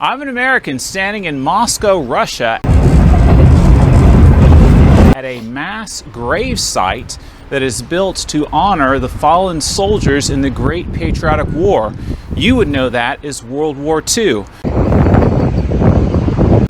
I'm an American standing in Moscow, Russia, at a mass grave site that is built to honor the fallen soldiers in the Great Patriotic War. You would know that as World War II.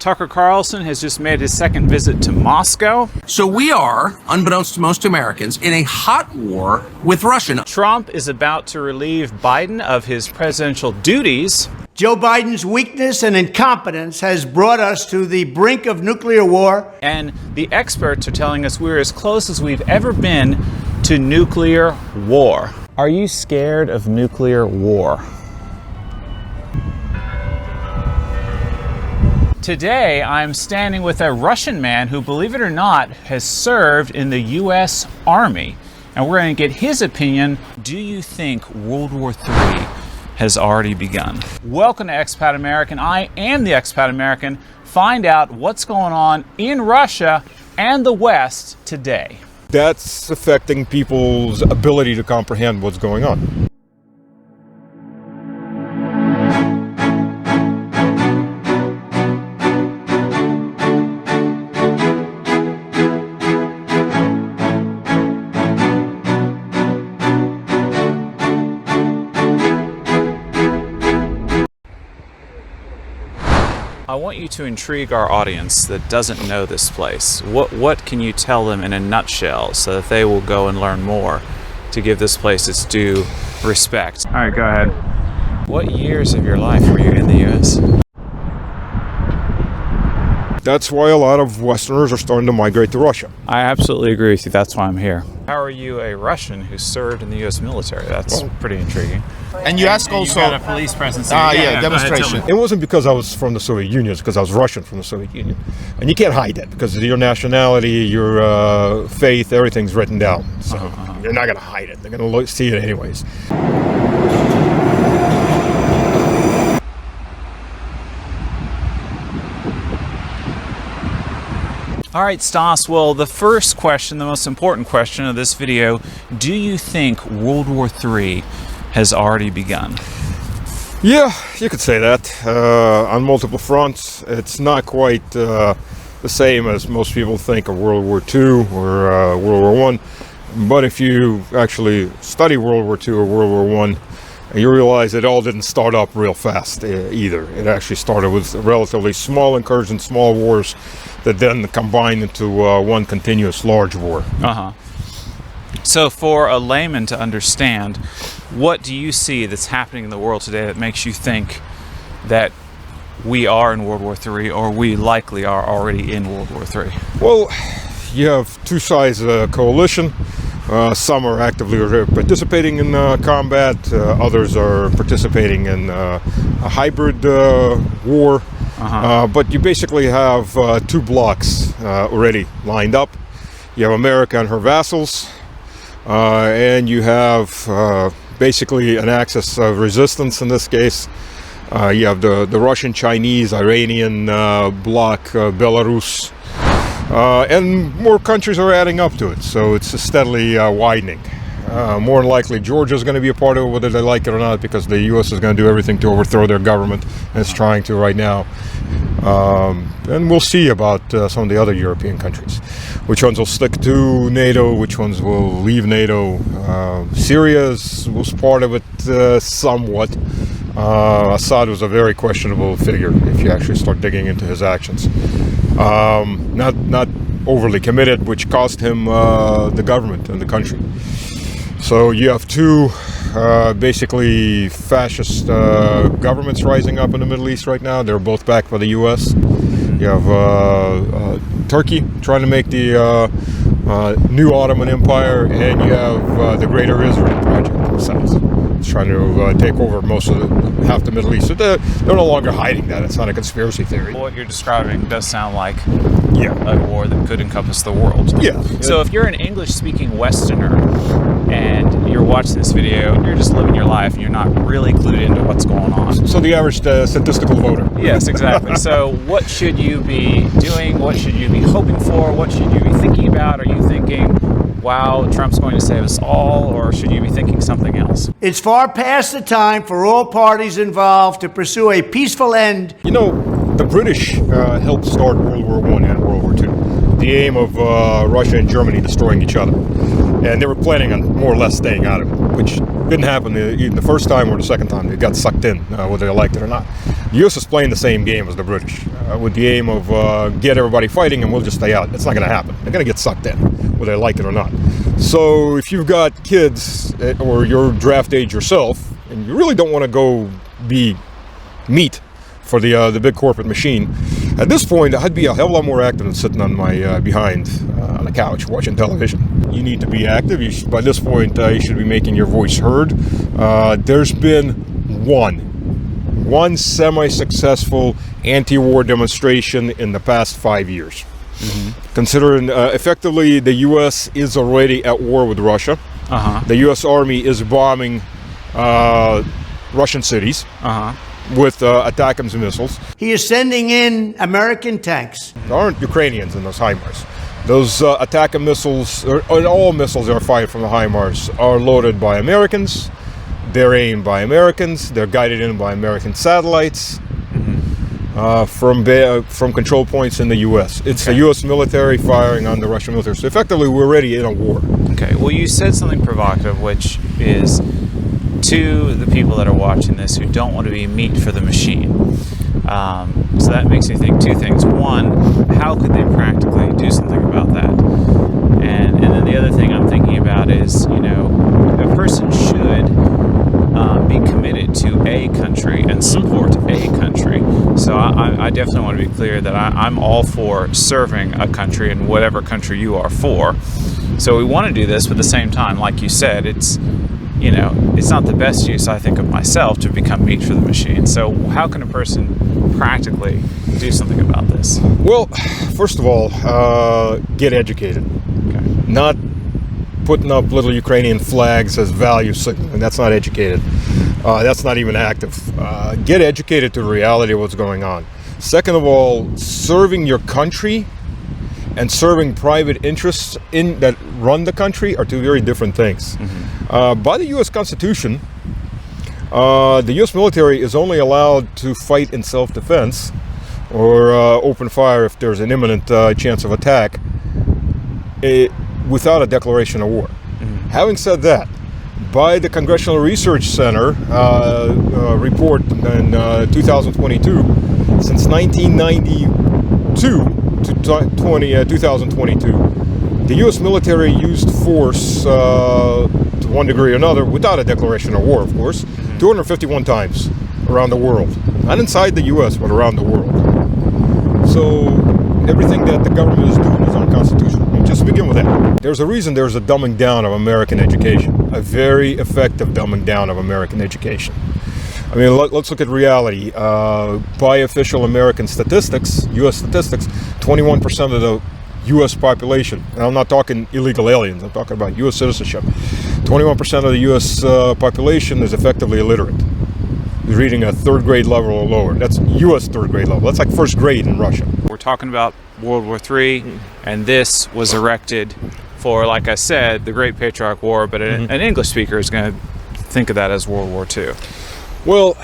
Tucker Carlson has just made his second visit to Moscow. So we are, unbeknownst to most Americans, in a hot war with Russia. Trump is about to relieve Biden of his presidential duties. Joe Biden's weakness and incompetence has brought us to the brink of nuclear war. And the experts are telling us we're as close as we've ever been to nuclear war. Are you scared of nuclear war? Today, I'm standing with a Russian man who, believe it or not, has served in the U.S. Army. And we're going to get his opinion. Do you think World War III has already begun? Welcome to EXPAT American. I am the EXPAT American. Find out what's going on in Russia and the West today. That's affecting people's ability to comprehend what's going on. I want you to intrigue our audience that doesn't know this place. What can you tell them in a nutshell so that they will go and learn more to give this place its due respect? All right, go ahead. What years of your life were you in the U.S.? That's why a lot of Westerners are starting to migrate to Russia. I absolutely agree with you. That's why I'm here. How are you a Russian who served in the U.S. military? That's pretty intriguing. And you ask also... You got a police presence. Yeah, demonstration. It wasn't because I was from the Soviet Union, it's because I was Russian from the Soviet Union. And you can't hide that because your nationality, your faith, everything's written down. So you're not going to hide it. They're going to see it anyways. All right, Stas, well, the first question, the most important question of this video, do you think World War III has already begun? Yeah, you could say that. On multiple fronts. It's not quite the same as most people think of World War II or World War I. But if you actually study World War II or World War I, you realize it all didn't start up real fast either. It actually started with relatively small incursions, small wars that then combined into one continuous large war. So for a layman to understand, what do you see that's happening in the world today that makes you think that we are in World War III or we likely are already in World War III? Well, you have two sides of the coalition. Some are actively participating in combat, others are participating in a hybrid war. But you basically have two blocks already lined up. You have America and her vassals, and you have basically an axis of resistance in this case. You have the Russian, Chinese, Iranian bloc, Belarus, and more countries are adding up to it, so it's steadily widening. More than likely Georgia's going to be a part of it, whether they like it or not, because the U.S. is going to do everything to overthrow their government, and it's trying to right now. And we'll see about some of the other European countries. Which ones will stick to NATO, which ones will leave NATO. Syria was part of it somewhat. Assad was a very questionable figure if you actually start digging into his actions. Not overly committed, which cost him the government and the country. So you have two basically fascist governments rising up in the Middle East right now. They're both backed by the U.S. You have Turkey trying to make the new Ottoman Empire, and you have the Greater Israel Project in the south. It's trying to take over most of half the Middle East. So they're no longer hiding that. It's not a conspiracy theory. What you're describing does sound like a war that could encompass the world. Yeah. So if you're an English-speaking Westerner and you're watching this video and you're just living your life and you're not really clued into what's going on. So the average statistical voter. Yes, exactly. So what should you be doing? What should you be hoping for? What should you be thinking about? Are you thinking, wow, Trump's going to save us all, or should you be thinking something else? It's far past the time for all parties involved to pursue a peaceful end. You know, the British helped start World War I and World War II. The aim of Russia and Germany destroying each other. And they were planning on more or less staying out of it, which didn't happen even the first time or the second time. They got sucked in, whether they liked it or not. The U.S. is playing the same game as the British, with the aim of get everybody fighting and we'll just stay out. It's not going to happen. They're going to get sucked in, whether they like it or not. So if you've got kids or you're draft age yourself, and you really don't want to go be meat for the big corporate machine, at this point I'd be a hell of a lot more active than sitting on my behind on the couch watching television. You need to be active. By this point you should be making your voice heard. There's been one semi-successful anti-war demonstration in the past 5 years. Considering effectively the U.S. is already at war with Russia. The U.S. Army is bombing Russian cities with ATACMS missiles. He is sending in American tanks. There aren't Ukrainians in those HIMARS. Those ATACMS missiles, or all missiles that are fired from the HIMARS, are loaded by Americans. They're aimed by Americans. They're guided in by American satellites from control points in the U.S. It's the U.S. military firing on the Russian military. So effectively, we're already in a war. Okay, well, you said something provocative, which is to the people that are watching this who don't want to be meat for the machine. So that makes me think two things. One, how could they practically do something about that? And then the other thing I'm thinking about is, you know, a person should be committed to a country and support a country. So I definitely want to be clear that I'm all for serving a country in whatever country you are for. So we want to do this, but at the same time, like you said, it's, you know, it's not the best use, I think, of myself to become meat for the machine. So how can a person practically do something about this? Well, first of all, get educated. Okay. Not putting up little Ukrainian flags as value signal, and that's not educated. That's not even active. Get educated to the reality of what's going on. Second of all, serving your country and serving private interests that run the country are two very different things. By the U.S. Constitution, the U.S. military is only allowed to fight in self-defense or open fire if there's an imminent chance of attack without a declaration of war. Having said that, by the Congressional Research Center report in 2022, since 1992 to 2022, the U.S. military used force to one degree or another, without a declaration of war, of course, 251 times around the world. Not inside the U.S., but around the world. So everything that the government is doing is unconstitutional. Just begin with that. There's a reason there's a dumbing down of American education, a very effective dumbing down of American education. I mean, let's look at reality. By official American statistics, U.S. statistics, 21% of the U.S. population, and I'm not talking illegal aliens, I'm talking about U.S. citizenship, 21% of the U.S. Population is effectively illiterate. Is reading a third grade level or lower. That's U.S. third grade level. That's like first grade in Russia. We're talking about World War III, and this was erected for, like I said, the Great Patriotic War, but an English speaker is going to think of that as World War II. Well,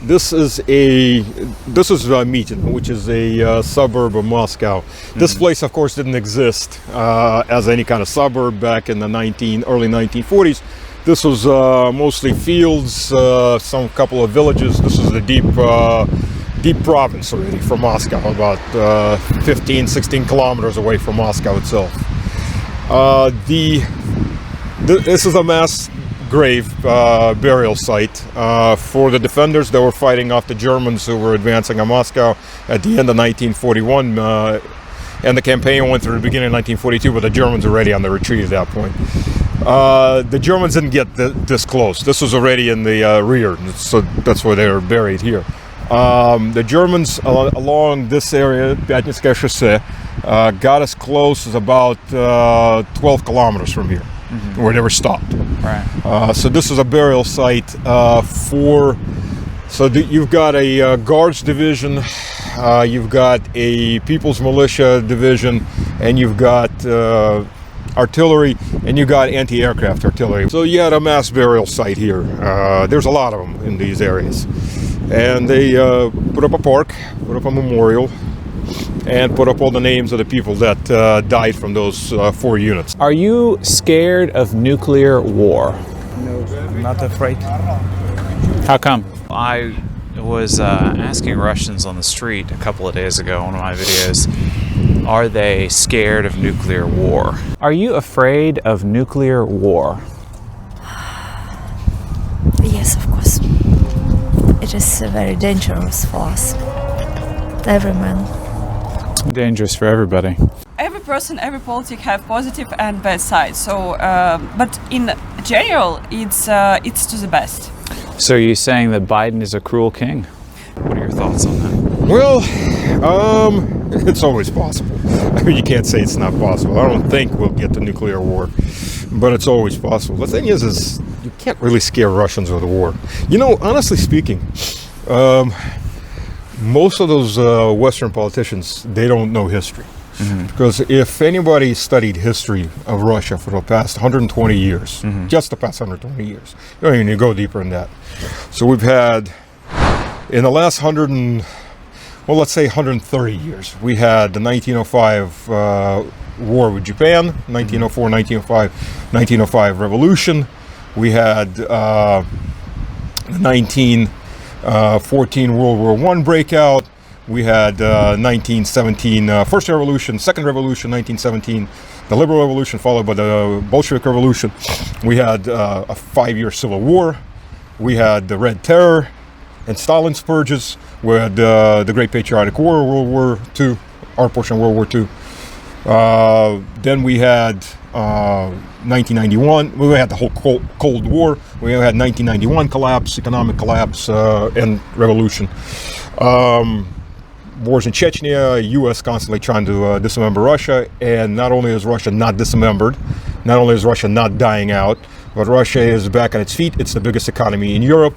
this is Mitino, which is a suburb of Moscow. This place, of course, didn't exist as any kind of suburb back in the early 1940s. This was mostly fields, some couple of villages. This is the deep province already from Moscow, about 15, 16 kilometers away from Moscow itself. This is a mass grave burial site for the defenders that were fighting off the Germans who were advancing on Moscow at the end of 1941. And the campaign went through the beginning of 1942, but the Germans were already on the retreat at that point. The Germans didn't get this close. This was already in the rear, so that's why they were buried here. The Germans along this area, Pyatnitskaya Chaussee, got as close as about 12 kilometers from here, where they were stopped. Right. So this is a burial site you've got a Guards division, you've got a People's Militia division, and you've got artillery, and you got anti-aircraft artillery. So you had a mass burial site here. There's a lot of them in these areas. And they put up a park, put up a memorial, and put up all the names of the people that died from those 4 units. Are you scared of nuclear war? No, I'm not afraid. How come? I was asking Russians on the street a couple of days ago in one of my videos, are they scared of nuclear war? Are you afraid of nuclear war? Yes, of course. It is very dangerous for us, every man. Dangerous for everybody. Every person, every politic have positive and bad sides. So, but in general, it's to the best. So are you saying that Biden is a cruel king? What are your thoughts on that? Well, it's always possible. I mean, you can't say it's not possible. I don't think we'll get to nuclear war, but it's always possible. The thing is you can't really scare Russians with a war. You know, honestly speaking, most of those Western politicians, they don't know history. Because if anybody studied history of Russia for the past 120 years, just the past 120 years, you don't even need to go deeper than that. So we've had, in the last 130 years, we had the 1905 war with Japan, 1904, 1905 revolution. We had the 1914 World War I breakout. We had 1917 First Revolution, Second Revolution, 1917, the Liberal Revolution, followed by the Bolshevik Revolution. We had a 5-year civil war. We had the Red Terror and Stalin's purges. We had the Great Patriotic War, World War II, our portion of World War II. Then we had 1991. We had the whole Cold War. We had 1991 collapse, economic collapse, and revolution. Wars in Chechnya, U.S. constantly trying to dismember Russia, and not only is Russia not dismembered, not only is Russia not dying out, but Russia is back on its feet. It's the biggest economy in Europe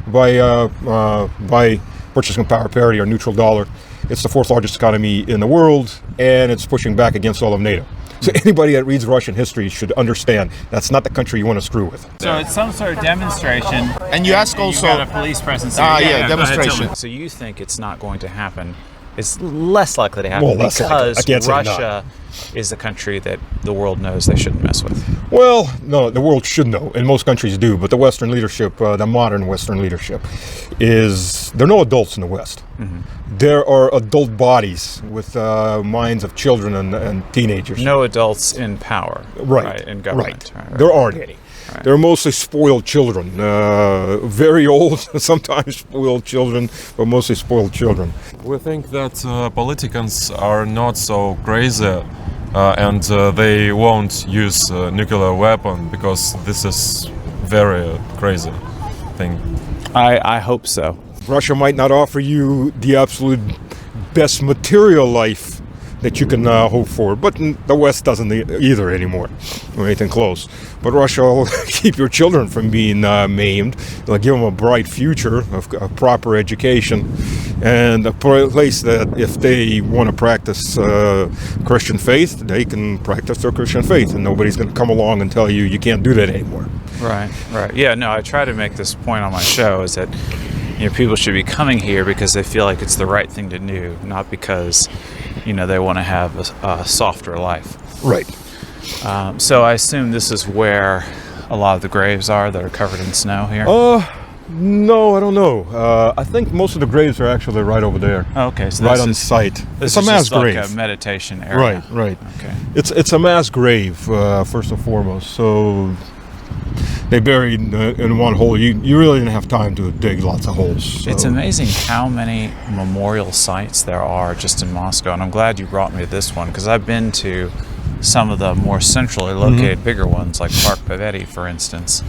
by purchasing power parity or neutral dollar. It's the 4th largest economy in the world, and it's pushing back against all of NATO. So anybody that reads Russian history should understand that's not the country you want to screw with. So it's some sort of demonstration. And you ask also... You got a police presence. yeah, demonstration. So you think it's not going to happen? It's less likely to happen Well, because Russia is a country that the world knows they shouldn't mess with. Well, no, the world should know, and most countries do, but the Western leadership, the modern Western leadership, there are no adults in the West. There are adult bodies with minds of children and teenagers. No adults in power, right? In government. Right. There aren't any. Right. They're mostly spoiled children, very old, sometimes spoiled children, but mostly spoiled children. We think that politicians are not so crazy and they won't use nuclear weapon because this is very crazy thing. I hope so. Russia might not offer you the absolute best material life that you can hope for, but the West doesn't either anymore, or anything close. But Russia will keep your children from being maimed. They'll give them a bright future, a proper education, and a place that if they want to practice Christian faith, they can practice their Christian faith, and nobody's going to come along and tell you can't do that anymore. Right. Yeah, no, I try to make this point on my show is that people should be coming here because they feel like it's the right thing to do, not because they want to have a softer life. Right. So I assume this is where a lot of the graves are that are covered in snow here? No, I don't know. I think most of the graves are actually right over there. Okay, so right on site. It's a mass grave. Like a meditation area. Right. Okay. It's a mass grave first and foremost. So they buried in one hole. You really didn't have time to dig lots of holes. So. It's amazing how many memorial sites there are just in Moscow, and I'm glad you brought me to this one because I've been to some of the more centrally located bigger ones, like Park Pavel, for instance.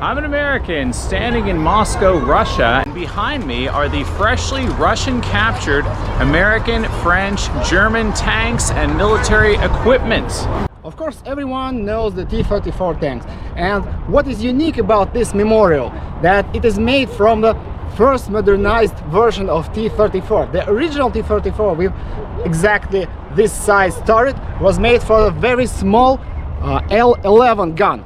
I'm an American standing in Moscow, Russia, and behind me are the freshly Russian-captured American, French, German tanks and military equipment. Of course, everyone knows the T-34 tanks, and what is unique about this memorial, that it is made from the first modernized version of T-34. The original T-34 with exactly this size turret was made for a very small L11 gun.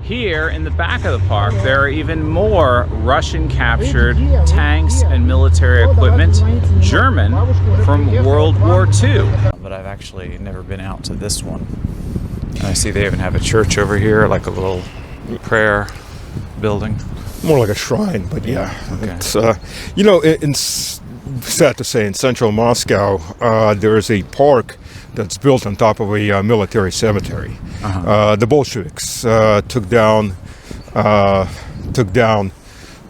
Here in the back of the park, there are even more Russian-captured tanks and military equipment, German from World War II. But I've actually never been out to this one. And I see they even have a church over here, like a little prayer building. More like a shrine, but yeah. Okay. It's, you know, sad to say, in central Moscow, there is a park that's built on top of a military cemetery. The Bolsheviks took down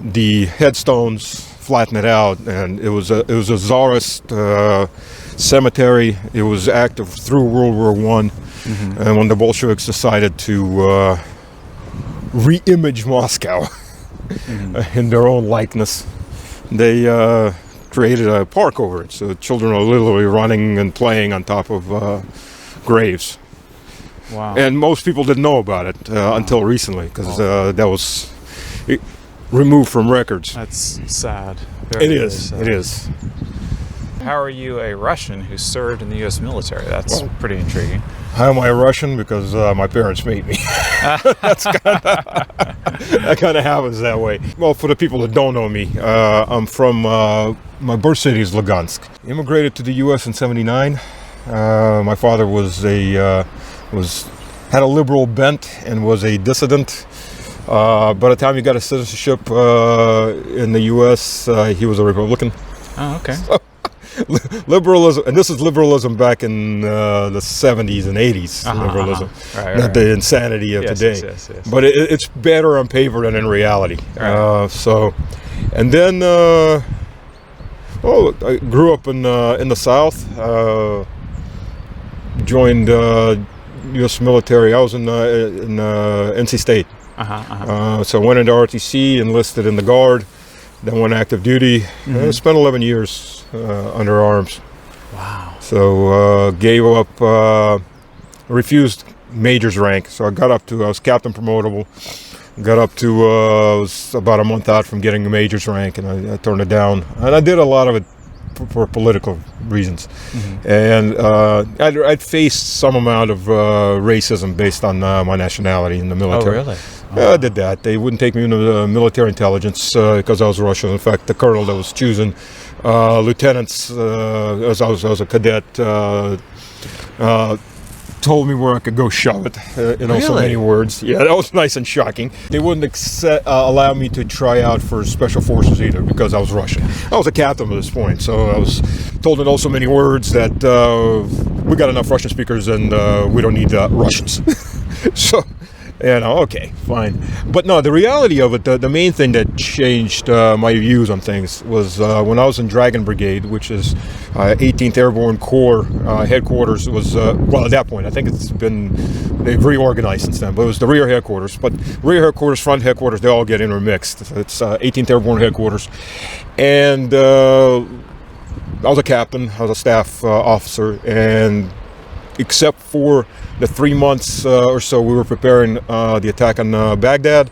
the headstones, flattened it out, and it was a Tsarist cemetery. It was active through World War I, and when the Bolsheviks decided to re-image Moscow in their own likeness, they created a park over it, so children are literally running and playing on top of graves. Wow. And most people didn't know about it until recently, because that was removed from records. That's sad. It is. It is. How are you a Russian who served in the U.S. military? That's pretty intriguing. How am I Russian? Because my parents made me. That kind of happens that way. Well, for the people that don't know me, I'm from, my birth city is Lugansk. Immigrated to the U.S. in '79. My father had a liberal bent and was a dissident. By the time he got his citizenship in the U.S., he was a Republican. Oh, okay. So, liberalism, and this is liberalism back in the 70s and 80s. Liberalism, not the insanity of today. Yes. But it's better on paper than in reality. So, and then, I grew up in the South. Joined U.S. military. I was in NC State. So I went into RTC, enlisted in the Guard, then went active duty. Spent 11 years under arms. Wow. So gave up, refused major's rank. So I was captain promotable. Got up to, was about a month out from getting a major's rank, and I turned it down. And I did a lot of it for political reasons. And I'd faced some amount of racism based on my nationality in the military. Oh, really? I did that. They wouldn't take me into the military intelligence because I was Russian. In fact, the colonel that was choosing lieutenants, as I was a cadet, told me where I could go shove it, so many words. Yeah, that was nice and shocking. They wouldn't allow me to try out for special forces either because I was Russian. I was a captain at this point, so I was told in so many words that we got enough Russian speakers and we don't need Russians. So, okay, fine. But no, the reality of it, the main thing that changed my views on things was when I was in Dragon Brigade, which is 18th Airborne Corps headquarters. Was at that point, I think they've reorganized since then, but it was the rear headquarters. But rear headquarters, front headquarters, they all get intermixed. It's 18th Airborne headquarters. And I was a captain, I was a staff officer, and except for the 3 months or so we were preparing the attack on Baghdad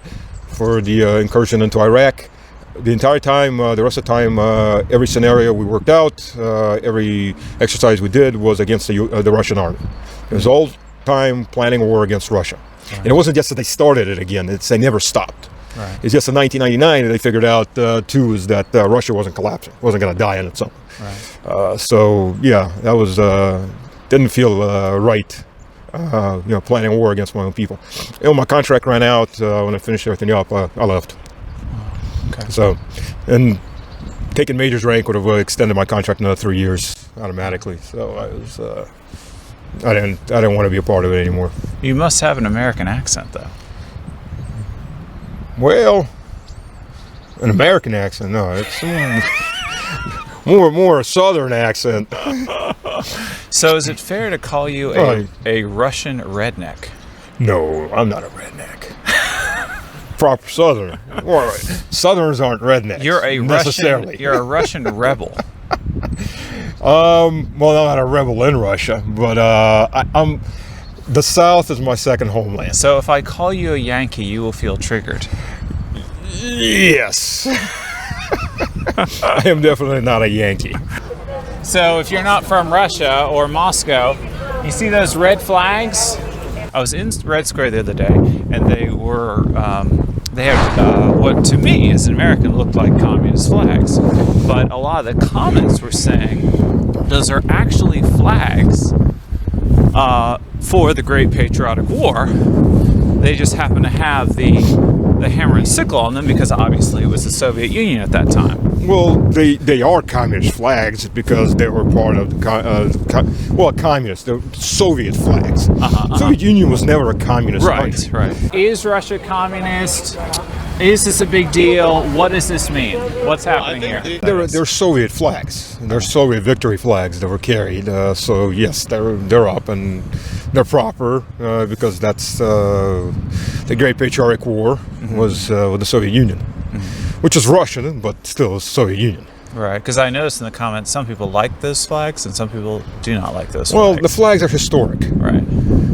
for the incursion into Iraq. The entire time, the rest of the time, every scenario we worked out, every exercise we did was against the Russian army. It was all time planning a war against Russia. And it wasn't just that they started it again, they never stopped. It's just in 1999 they figured out too is that Russia wasn't collapsing, wasn't going to die on its own. So yeah, that was didn't feel right. Planning a war against my own people. My contract ran out when I finished everything up. I left. Okay. So, and taking major's rank would have extended my contract another 3 years automatically. So I didn't want to be a part of it anymore. You must have an American accent, though. Well, an American accent? No, it's more a Southern accent. So is it fair to call you a Russian redneck? No, I'm not a redneck. proper Southerner. Well, Southerners aren't rednecks. You're a necessarily. Russian. You're a Russian rebel. Well, I'm not a rebel in Russia, but I'm. The South is my second homeland. So if I call you a Yankee, you will feel triggered. Yes. I am definitely not a Yankee. So if you're not from Russia or Moscow, you see those red flags? I was in Red Square the other day, and they were, they have what to me as an American looked like communist flags. But a lot of the comments were saying those are actually flags for the Great Patriotic War. They just happen to have the hammer and sickle on them because obviously it was the Soviet Union at that time. Well, they are communist flags because they were part of the communist, the Soviet flags. Soviet Union was never a communist country. Right. Is Russia communist? Is this a big deal? What does this mean? What's happening here? They're Soviet flags. They're Soviet victory flags that were carried. So yes, they're up and they're proper because that's the Great Patriotic War was with the Soviet Union, which is Russian, but still Soviet Union. Right, because I noticed in the comments some people like those flags and some people do not like those flags. Well, the flags are historic. Right.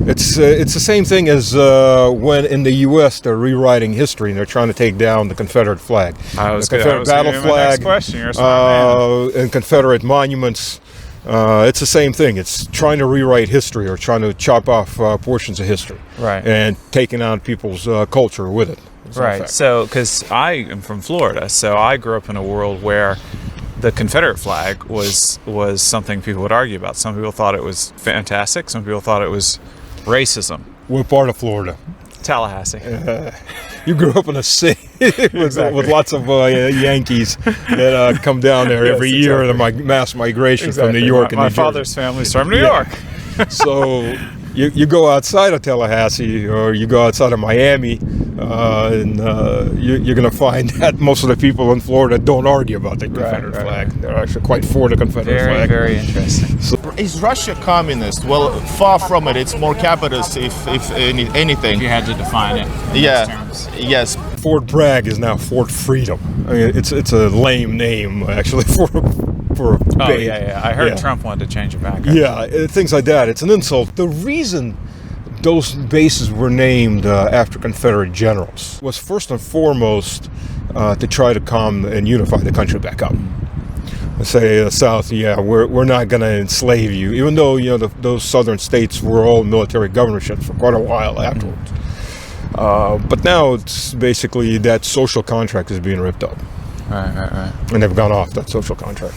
It's the same thing as when in the U.S. they're rewriting history and they're trying to take down the Confederate flag, the Confederate battle flag, and Confederate monuments. It's the same thing. It's trying to rewrite history or trying to chop off portions of history, right, and taking on people's culture with it. Right. So, because I am from Florida, so I grew up in a world where the Confederate flag was something people would argue about. Some people thought it was fantastic. Some people thought it was racism. What part of Florida? Tallahassee. You grew up in a city with lots of Yankees that come down there every year in a mass migration from New York and New Jersey. My father's family's from New York. So you go outside of Tallahassee or you go outside of Miami, and you're going to find that most of the people in Florida don't argue about the Confederate flag. They're actually quite for the Confederate flag. Very interesting. So, is Russia communist? Well, far from it. It's more capitalist, if anything. If you had to define it in those terms. Yes. Fort Bragg is now Fort Freedom. I mean, it's a lame name actually for a base. Yeah. I heard Trump wanted to change it back. Yeah, things like that. It's an insult. The reason those bases were named after Confederate generals was first and foremost to try to calm and unify the country back up. Say the South, we're not going to enslave you, even though those southern states were all military governorships for quite a while afterwards. But now it's basically that social contract is being ripped up. Right. And they've gone off that social contract.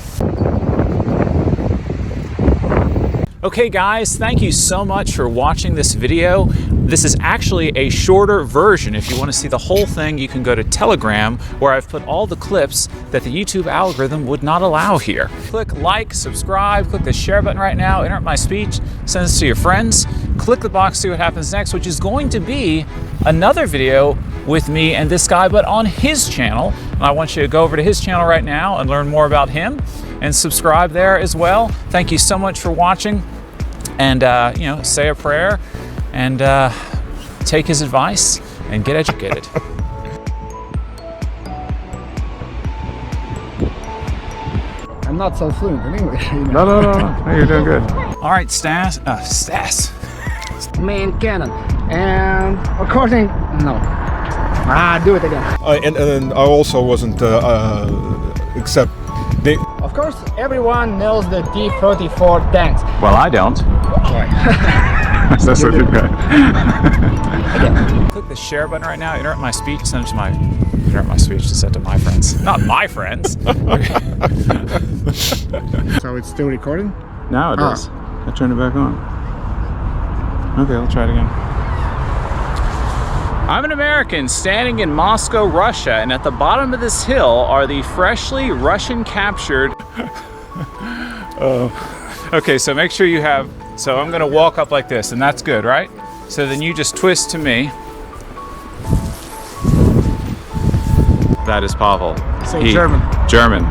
Okay guys, thank you so much for watching this video. This is actually a shorter version. If you want to see the whole thing, you can go to Telegram, where I've put all the clips that the YouTube algorithm would not allow here. Click like, subscribe, click the share button right now, interrupt my speech, send this to your friends. Click the box, see what happens next, which is going to be another video with me and this guy, but on his channel. And I want you to go over to his channel right now and learn more about him and subscribe there as well. Thank you so much for watching, and say a prayer and take his advice and get educated. I'm not so fluent in English. No, you're doing good. All right, Stas. Main cannon, and according do it again. And I also wasn't except they. Of course, everyone knows the T-34 tanks. Well, I don't. That's what you've got. Click the share button right now. Interrupt my speech. Send it to my friends. Not my friends. So it's still recording? Now it is. I turned it back on. Okay, I'll try it again. I'm an American standing in Moscow, Russia, and at the bottom of this hill are the freshly Russian captured. Okay, so make sure you have. So I'm gonna walk up like this, and that's good, right? So then you just twist to me. That is Pavel. So German. German.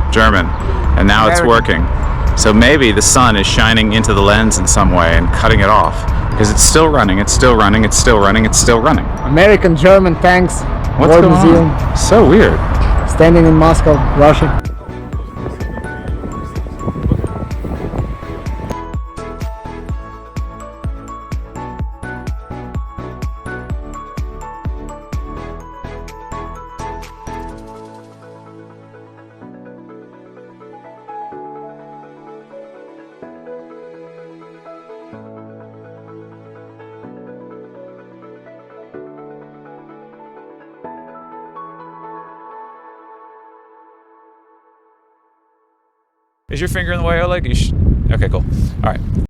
And now American. It's working. So maybe the sun is shining into the lens in some way and cutting it off. Because it's still running, it's still running, it's still running, it's still running. American, German tanks What's War going Museum. on? So weird. Standing in Moscow, Russia. Is your finger in the way, Oleg? Okay, cool. All right.